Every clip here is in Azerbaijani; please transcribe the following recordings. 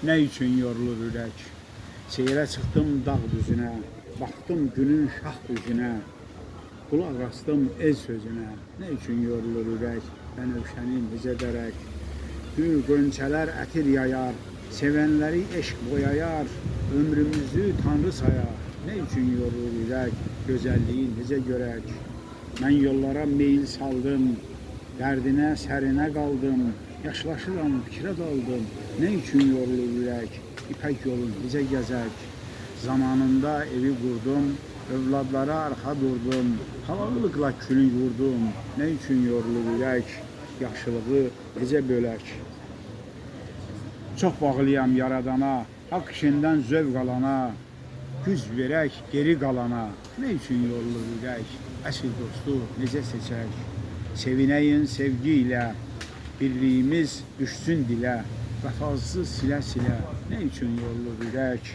ne için yorulur ürək? Seyrə çıxdım dağ düzünə, baxdım günün şah üzünə, qulaq astım el sözünə, ne için yorulur ürək? Bənövşəni necə dərək? Gül qönçələr ətir yayar, sevenləri eşq boyayar, ömrümüzü Tanrı sayar. Ne için yorulur ürək? Gözəlliyi necə görək? Mən yollara meyil saldım, dərdinə, sərinə qaldım, yaşlaşıram, fikrə daldım. Ne için yorulur ürək? İpək yolun necə gəzək? Zamanında evi qurdum, övladlara arxa durdum, halallıqla külü yurdum. Ne için yorulur ürək? Yaxşılığı necə bölək? Çox bağlıyam yaradana, haqq işindən zövq alana, güz verək geri qalana. Ne için yorulur ürək? Əsl dostu necə seçək? Sevinəyin sevgi ilə, birliyimiz düşsün dilə, vəfasız silə-silə. Ne için yorulur ürək?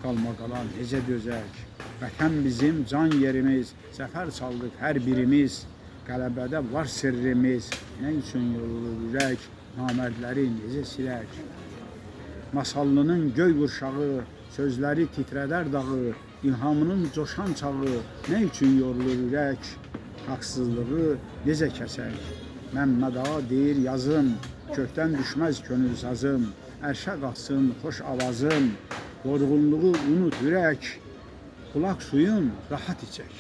Qalma qalan necə dözək? Vətən bizim can yerimiz, zəfər çaldıq hər birimiz, qələbədə var sirrimiz. Ne için yorulur ürək? Namərdləri necə silək? Masallının göy qurşağı, sözləri titrədər dağı, ilhamının coşan çağı. Ne için yorulur ürək? Haqsızlığı necə kəsək? Məmməd ağa deyir yazım, kökdən düşməz könül sazım, ərşə qalsın xoş avazım, yorğunluğu unut ürək, qulaq suyun rahat içək.